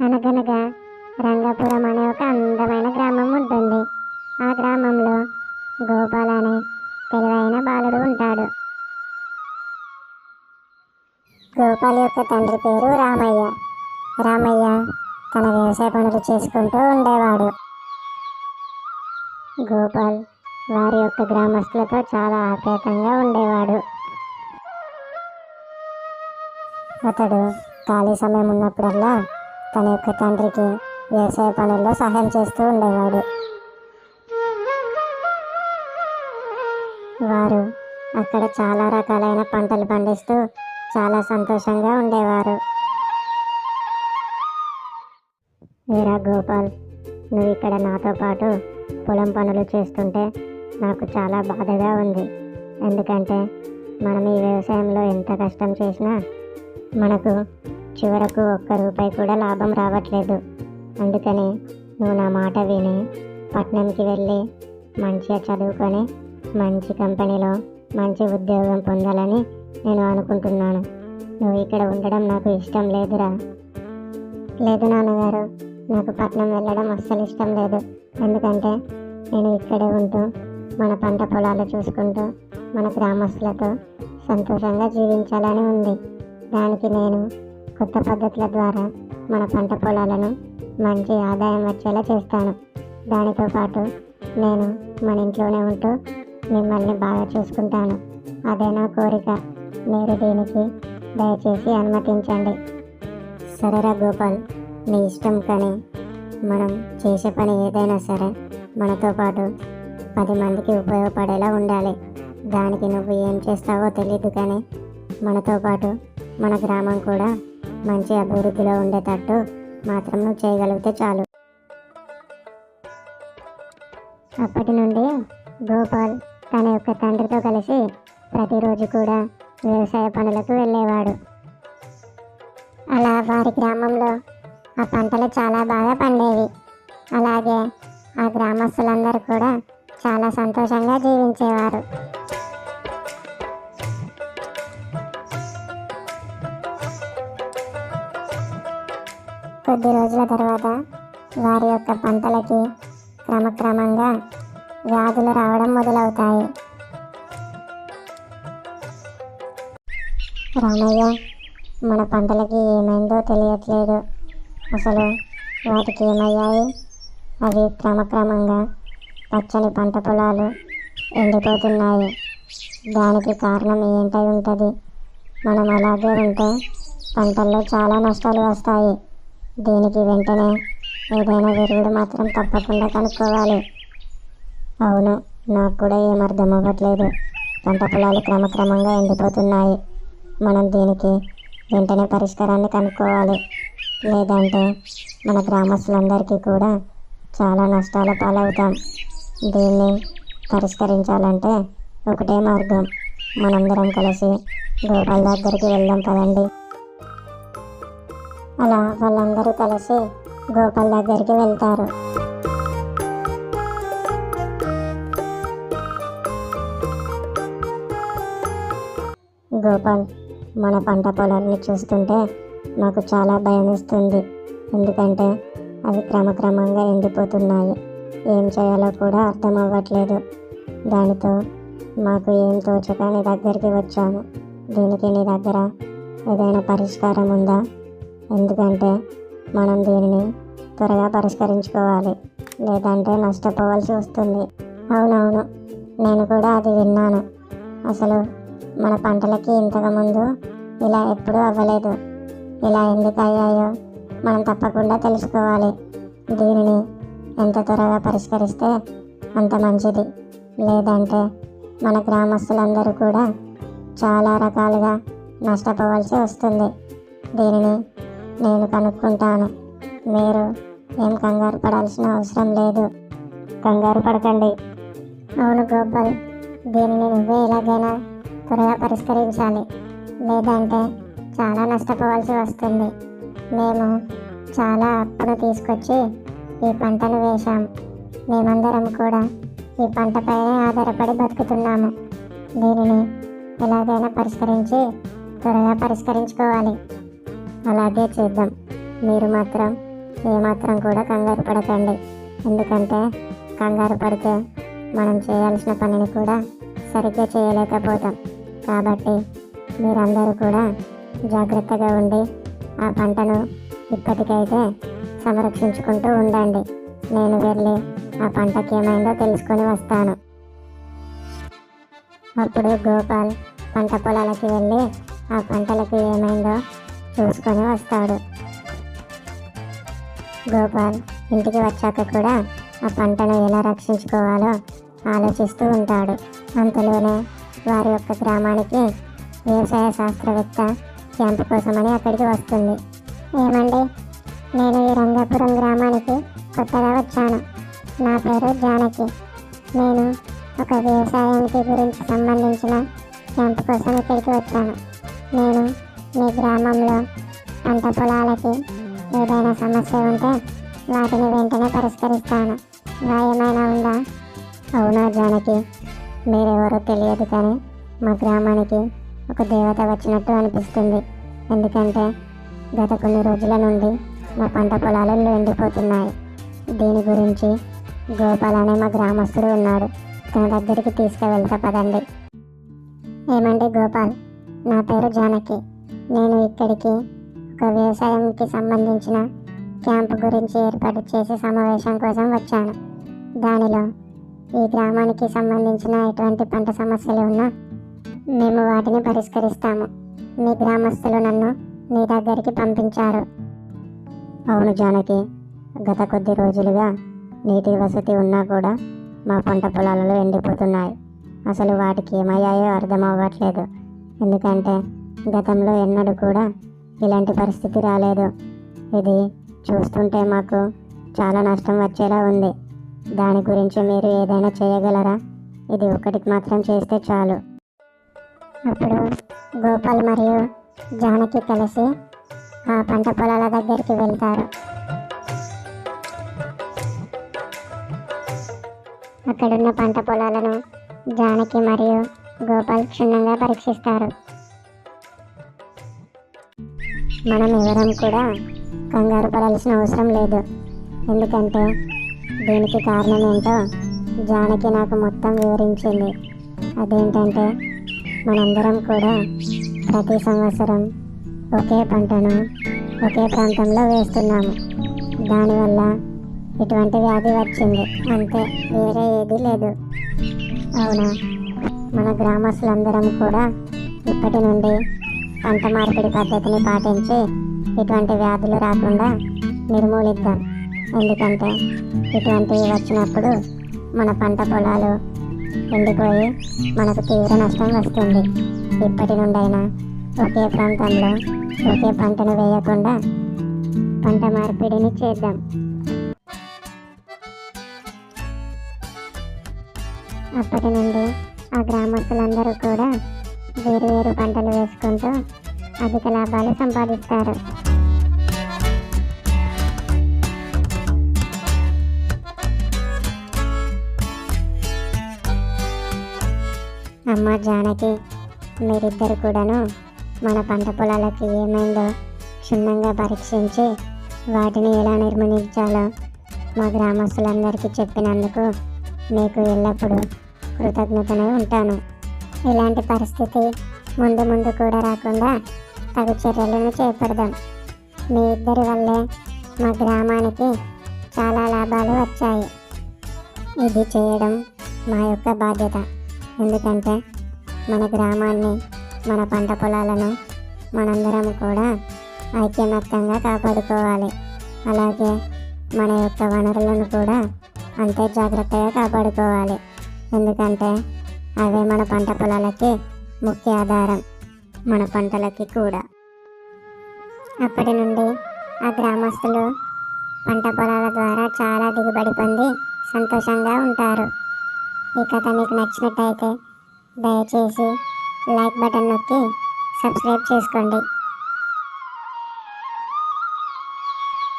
అనగనగా రంగాపురం అనే ఒక అందమైన గ్రామం ఉంటుంది. ఆ గ్రామంలో గోపాల్ అనే తెలివైన బాలుడు ఉంటాడు. గోపాల్ యొక్క తండ్రి పేరు రామయ్య. రామయ్య తన వ్యవసాయ పనులు చేసుకుంటూ ఉండేవాడు. గోపాల్ వారి యొక్క గ్రామస్తులతో చాలా ఆప్యాయంగా ఉండేవాడు. అతడు ఖాళీ సమయం ఉన్నప్పుడల్లా తన యొక్క తండ్రికి వ్యవసాయ పనుల్లో సహాయం చేస్తూ ఉండేవాడు. వారు అక్కడ చాలా రకాలైన పంటలు పండిస్తూ చాలా సంతోషంగా ఉండేవారు. వీరా గోపాల్, నువ్వు ఇక్కడ నాతో పాటు పొలం పనులు చేస్తుంటే నాకు చాలా బాధగా ఉంది. ఎందుకంటే మనం ఈ వ్యవసాయంలో ఎంత కష్టం చేసినా మనకు చివరకు ఒక్క రూపాయి కూడా లాభం రావట్లేదు. అందుకని నువ్వు నా మాట విని పట్నంకి వెళ్ళి మంచిగా చదువుకొని మంచి కంపెనీలో మంచి ఉద్యోగం పొందాలని నేను అనుకుంటున్నాను. నువ్వు ఇక్కడ ఉండడం నాకు ఇష్టం లేదురా. లేదు నాన్నగారు, నాకు పట్నం వెళ్ళడం అస్సలు ఇష్టం లేదు. ఎందుకంటే నేను ఇక్కడే ఉంటూ మన పంట పొలాలు చూసుకుంటూ మన గ్రామస్తులతో సంతోషంగా జీవించాలని ఉంది. దానికి నేను కొత్త పద్ధతుల ద్వారా మన పంట పొలాలను మంచి ఆదాయం వచ్చేలా చేస్తాను. దానితో పాటు నేను మన ఇంట్లోనే ఉంటూ మిమ్మల్ని బాగా చూసుకుంటాను. అదే నా కోరిక. మీరు దీనికి దయచేసి అనుమతించండి. సరేరా గోపాల్, నీ ఇష్టం. కానీ మనం చేసే పని ఏదైనా సరే మనతో పాటు 10 మందికి ఉపయోగపడేలా ఉండాలి. దానికి నువ్వు ఏం చేస్తావో తెలీదు, కానీ మనతో పాటు మన గ్రామం కూడా మంచి అభివృద్ధిలో ఉండేటట్టు మాత్రం నువ్వు చేయగలిగితే చాలు. అప్పటి నుండి గోపాల్ తన యొక్క తండ్రితో కలిసి ప్రతిరోజు కూడా వ్యవసాయ పనులకు వెళ్ళేవాడు. అలా వారి గ్రామంలో ఆ పంటలు చాలా బాగా పండేవి. అలాగే ఆ గ్రామస్తులందరూ కూడా చాలా సంతోషంగా జీవించేవారు. కొద్ది రోజుల తర్వాత వారి యొక్క పంటలకి క్రమక్రమంగా వ్యాధులు రావడం మొదలవుతాయి. రామయ్య, మన పంటలకి ఏమైందో తెలియట్లేదు. అసలు వాటికి ఏమయ్యాయి? అవి క్రమక్రమంగా పచ్చని పంట పొలాలు ఎండిపోతున్నాయి. దానికి కారణం ఏంటై ఉంటుంది? మనం అలాగే ఉంటే పంటల్లో చాలా నష్టాలు వస్తాయి. దీనికి వెంటనే ఏదైనా విరుగుడు మాత్రం తప్పకుండా కనుక్కోవాలి. అవును, నాకు కూడా ఏం అర్థం అవ్వట్లేదు. పంట పొలాలు క్రమక్రమంగా ఎండిపోతున్నాయి. మనం దీనికి వెంటనే పరిష్కారాన్ని కనుక్కోవాలి. లేదంటే మన గ్రామస్తులందరికీ కూడా చాలా నష్టాల పాలవుతాం. దీన్ని పరిష్కరించాలంటే ఒకటే మార్గం. మనందరం కలిసి గోపాల్ దగ్గరికి వెళ్దాం పదండి. అలా వాళ్ళందరూ కలిసి గోపాల్ దగ్గరికి వెళ్తారు. గోపాల్, మన పంట పొలాన్ని చూస్తుంటే నాకు చాలా భయం వేస్తుంది. ఎందుకంటే అవి క్రమక్రమంగా ఎండిపోతున్నాయి. ఏం చేయాలో కూడా అర్థం అవ్వట్లేదు. దానితో మాకు ఏం తోచక నీ దగ్గరికి వచ్చాము. దీనికి నీ దగ్గర ఏదైనా పరిష్కారం ఉందా? ఎందుకంటే మనం దీనిని త్వరగా పరిష్కరించుకోవాలి, లేదంటే నష్టపోవాల్సి వస్తుంది. అవునవును, నేను కూడా అది విన్నాను. అసలు మన పంటలకి ఇంతకుముందు ఇలా ఎప్పుడూ అవ్వలేదు. ఇలా ఎందుకు అయ్యాయో మనం తప్పకుండా తెలుసుకోవాలి. దీనిని ఎంత త్వరగా పరిష్కరిస్తే అంత మంచిది. లేదంటే మన గ్రామస్తులందరూ కూడా చాలా రకాలుగా నష్టపోవాల్సి వస్తుంది. దీనిని నేను కనుక్కుంటాను. మీరు ఏం కంగారు పడాల్సిన అవసరం లేదు. కంగారు పడకండి. అవును గోపాల్, దీనిని నువ్వే ఎలాగైనా త్వరగా పరిష్కరించాలి. లేదంటే చాలా నష్టపోవాల్సి వస్తుంది. మేము చాలా అప్పును తీసుకొచ్చి ఈ పంటను వేశాం. మేమందరం కూడా ఈ పంటపైనే ఆధారపడి బతుకుతున్నాము. దీనిని ఎలాగైనా త్వరగా పరిష్కరించుకోవాలి. అలాగే చేద్దాం. మీరు మాత్రం ఏమాత్రం కూడా కంగారు పడకండి. ఎందుకంటే కంగారు పడితే మనం చేయాల్సిన పనిని కూడా సరిగ్గా చేయలేకపోతాం. కాబట్టి మీరందరూ కూడా జాగ్రత్తగా ఉండి ఆ పంటను ఇప్పటికైతే సంరక్షించుకుంటూ ఉండండి. నేను వెళ్ళి ఆ పంటకి ఏమైందో తెలుసుకొని వస్తాను. అప్పుడు గోపాల్ పంట పొలాలకి వెళ్ళి ఆ పంటలకు ఏమైందో చూసుకొని వస్తాడు. గోపాల్ ఇంటికి వచ్చాక కూడా ఆ పంటను ఎలా రక్షించుకోవాలో ఆలోచిస్తూ ఉంటాడు. అంతలోనే వారి యొక్క గ్రామానికి వ్యవసాయ శాస్త్రవేత్త క్యాంపు కోసమని అక్కడికి వస్తుంది. ఏమండి, నేను ఈ రంగాపురం గ్రామానికి కొత్తగా వచ్చాను. నా పేరు జానకి. నేను ఒక వ్యవసాయానికి గురించి సంబంధించిన క్యాంపు కోసం ఇక్కడికి వచ్చాను. నేను మీ గ్రామంలో పంట పొలాలకి ఏదైనా సమస్య ఉంటే వాటిని వెంటనే పరిష్కరిస్తాను. ఏమైనా ఉందా? అవునా జానకి, మీరెవరో తెలియదు కానీ మా గ్రామానికి ఒక దేవత వచ్చినట్టు అనిపిస్తుంది. ఎందుకంటే గత కొన్ని రోజుల నుండి మా పంట పొలాలు ఎండిపోతున్నాయి. దీని గురించి గోపాల్ అనే మా గ్రామస్తుడు ఉన్నాడు. తన దగ్గరికి తీసుకువెళ్తా పదండి. ఏమండి గోపాల్, నా పేరు జానకి. నేను ఇక్కడికి ఒక వ్యవసాయంకి సంబంధించిన క్యాంపు గురించి ఏర్పాటు చేసే సమావేశం కోసం వచ్చాను. దానిలో ఈ గ్రామానికి సంబంధించిన ఎటువంటి పంట సమస్యలు ఉన్నా మేము వాటిని పరిష్కరిస్తాము. మీ గ్రామస్తులు నన్ను మీ దగ్గరికి పంపించారు. అవును జానకి, గత కొద్ది రోజులుగా నీటి వసతి ఉన్నా కూడా మా పంట పొలాలలో ఎండిపోతున్నాయి. అసలు వాటికి ఏమయ్యాయో అర్థం అవ్వట్లేదు. ఎందుకంటే గతంలో ఎన్నడూ కూడా ఇలాంటి పరిస్థితి రాలేదు. ఇది చూస్తుంటే మాకు చాలా నష్టం వచ్చేలా ఉంది. దాని గురించి మీరు ఏదైనా చేయగలరా? ఇది ఒకటికి మాత్రం చేస్తే చాలు. అప్పుడు గోపాల్ మరియు జానకి కలిసి ఆ పంట పొలాల దగ్గరికి వెళ్తారు. అక్కడున్న పంట పొలాలను జానకి మరియు గోపాల్ క్షుణ్ణంగా పరీక్షిస్తారు. మనం ఎవరం కూడా కంగారు పడాల్సిన అవసరం లేదు. ఎందుకంటే దీనికి కారణం ఏంటో జానకి నాకు మొత్తం వివరించింది. అదేంటంటే మనందరం కూడా ప్రతి సంవత్సరం ఒకే పంటను ఒకే ప్రాంతంలో వేస్తున్నాము. దానివల్ల ఇటువంటి వ్యాధి వచ్చింది, అంతే, వేరే ఏదీ లేదు. అవునా, మన గ్రామస్తులందరం కూడా ఇప్పటి నుండి పంట మార్పిడి పద్ధతిని పాటించి ఇటువంటి వ్యాధులు రాకుండా నిర్మూలిద్దాం. ఎందుకంటే ఇటువంటివి వచ్చినప్పుడు మన పంట పొలాలు ఎండిపోయి మనకు తీవ్ర నష్టం వస్తుంది. ఇప్పటి నుండైనా ఒకే ప్రాంతంలో ఒకే పంటను వేయకుండా పంట మార్పిడిని చేద్దాం. అప్పటి నుండి ఆ గ్రామస్తులందరూ కూడా వేరు పంటలు వేసుకుంటూ అధిక లాభాలు సంపాదిస్తారు. అమ్మ జానకి, మీరిద్దరు కూడాను మన పంట పొలాలకి ఏమైందో క్షుణ్ణంగా పరీక్షించి వాటిని ఎలా నిర్మూలించాలో మా గ్రామస్తులందరికీ చెప్పినందుకు మీకు ఎల్లప్పుడూ కృతజ్ఞతనే ఉంటాను. ఇలాంటి పరిస్థితి ముందు కూడా రాకుండా తగు చర్యలను చేపడదాం. మీ ఇద్దరి వల్లే మా గ్రామానికి చాలా లాభాలు వచ్చాయి. ఇది చేయడం మా యొక్క బాధ్యత. ఎందుకంటే మన గ్రామాన్ని, మన పంట పొలాలను మనందరం కూడా ఐక్యమత్యంగా కాపాడుకోవాలి. అలాగే మన యొక్క వనరులను కూడా అంతే జాగ్రత్తగా కాపాడుకోవాలి. ఎందుకంటే అవే మన పంట పొలాలకి ముఖ్య ఆధారం, మన పంటలకి కూడా. అప్పటి నుండి ఆ గ్రామస్తులు పంట పొలాల ద్వారా చాలా దిగుబడి పొంది సంతోషంగా ఉంటారు. ఈ కథ మీకు నచ్చినట్టయితే దయచేసి లైక్ బటన్ నొక్కి సబ్స్క్రైబ్ చేసుకోండి.